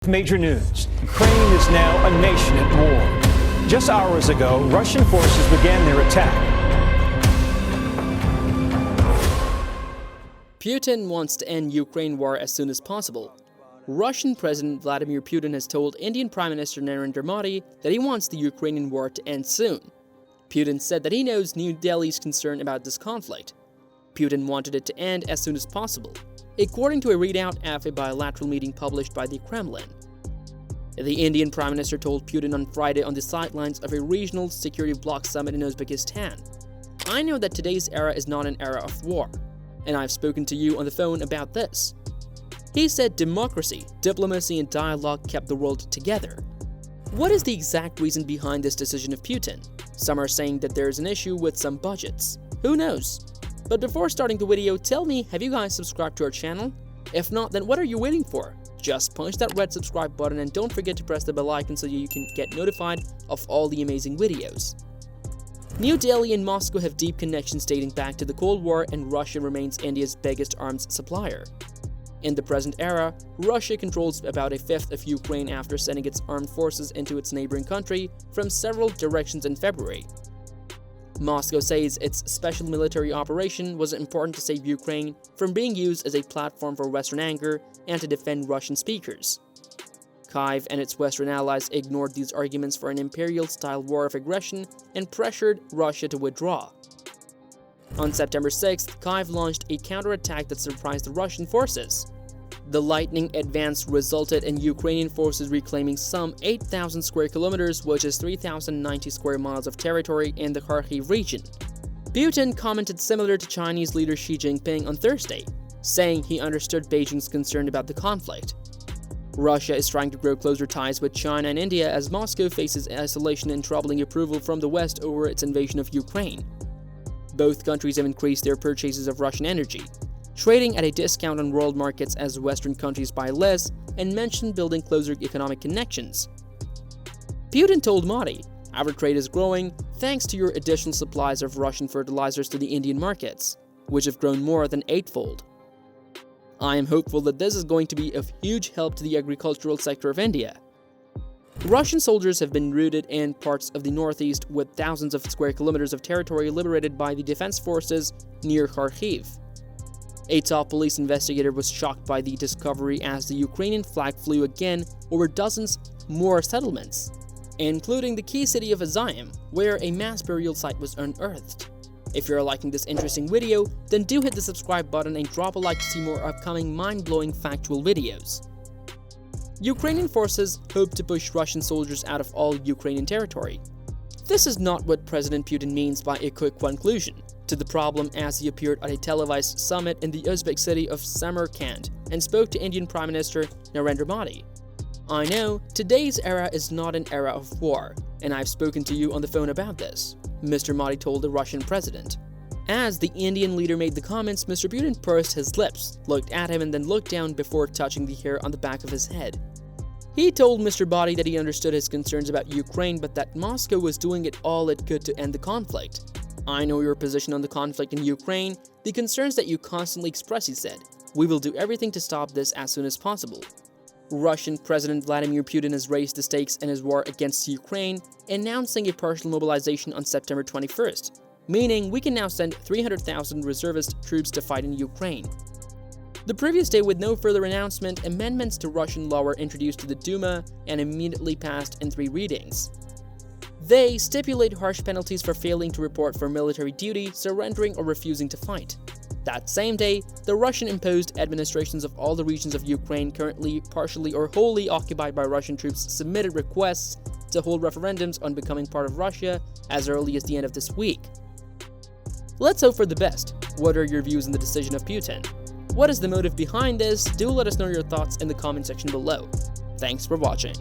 Major news. Ukraine is now a nation at war. Just hours ago, Russian forces began their attack. Putin wants to end Ukraine war as soon as possible. Russian President Vladimir Putin has told Indian Prime Minister Narendra Modi that he wants the Ukrainian war to end soon. Putin said that he knows New Delhi's concern about this conflict. Putin wanted it to end as soon as possible, according to a readout of a bilateral meeting published by the Kremlin. The Indian Prime Minister told Putin on Friday on the sidelines of a regional security bloc summit in Uzbekistan, "I know that today's era is not an era of war, and I've spoken to you on the phone about this." He said democracy, diplomacy, and dialogue kept the world together. What is the exact reason behind this decision of Putin? Some are saying that there is an issue with some budgets. Who knows? But before starting the video, tell me, have you guys subscribed to our channel? If not, then what are you waiting for? Just punch that red subscribe button and don't forget to press the bell icon so you can get notified of all the amazing videos. New Delhi and Moscow have deep connections dating back to the Cold War, and Russia remains India's biggest arms supplier. In the present era, Russia controls about a fifth of Ukraine after sending its armed forces into its neighboring country from several directions in February. Moscow says its special military operation was important to save Ukraine from being used as a platform for Western anger and to defend Russian speakers. Kyiv and its Western allies ignored these arguments for an imperial-style war of aggression and pressured Russia to withdraw. On September 6th, Kyiv launched a counterattack that surprised the Russian forces. The lightning advance resulted in Ukrainian forces reclaiming some 8,000 square kilometers, which is 3,090 square miles of territory in the Kharkiv region. Putin commented similar to Chinese leader Xi Jinping on Thursday, saying he understood Beijing's concern about the conflict. Russia is trying to grow closer ties with China and India as Moscow faces isolation and troubling approval from the West over its invasion of Ukraine. Both countries have increased their purchases of Russian energy, trading at a discount on world markets as Western countries buy less, and mentioned building closer economic connections. Putin told Modi, "Our trade is growing thanks to your additional supplies of Russian fertilizers to the Indian markets, which have grown more than eightfold. I am hopeful that this is going to be of huge help to the agricultural sector of India." Russian soldiers have been rooted in parts of the northeast, with thousands of square kilometers of territory liberated by the defense forces near Kharkiv. A top police investigator was shocked by the discovery as the Ukrainian flag flew again over dozens more settlements, including the key city of Azayim, where a mass burial site was unearthed. If you're liking this interesting video, then do hit the subscribe button and drop a like to see more upcoming mind-blowing factual videos. Ukrainian forces hope to push Russian soldiers out of all Ukrainian territory. This is not what President Putin means by a quick conclusion to the problem, as he appeared at a televised summit in the Uzbek city of Samarkand and spoke to Indian Prime Minister Narendra Modi. "I know today's era is not an era of war, and I've spoken to you on the phone about this," Mr. Modi told the Russian president. As the Indian leader made the comments, Mr. Putin pursed his lips, looked at him, and then looked down before touching the hair on the back of his head. He told Mr. Modi that he understood his concerns about Ukraine, but that Moscow was doing it all it could to end the conflict. "I know your position on the conflict in Ukraine, the concerns that you constantly express," he said. "We will do everything to stop this as soon as possible." Russian President Vladimir Putin has raised the stakes in his war against Ukraine, announcing a partial mobilization on September 21st, meaning we can now send 300,000 reservist troops to fight in Ukraine. The previous day, with no further announcement, amendments to Russian law were introduced to the Duma and immediately passed in 3 readings. They stipulate harsh penalties for failing to report for military duty, surrendering, or refusing to fight. That same day, the Russian imposed administrations of all the regions of Ukraine currently partially or wholly occupied by Russian troops submitted requests to hold referendums on becoming part of Russia as early as the end of this week. Let's hope for the best. What are your views on the decision of Putin? What is the motive behind this? Do let us know your thoughts in the comment section below. Thanks for watching.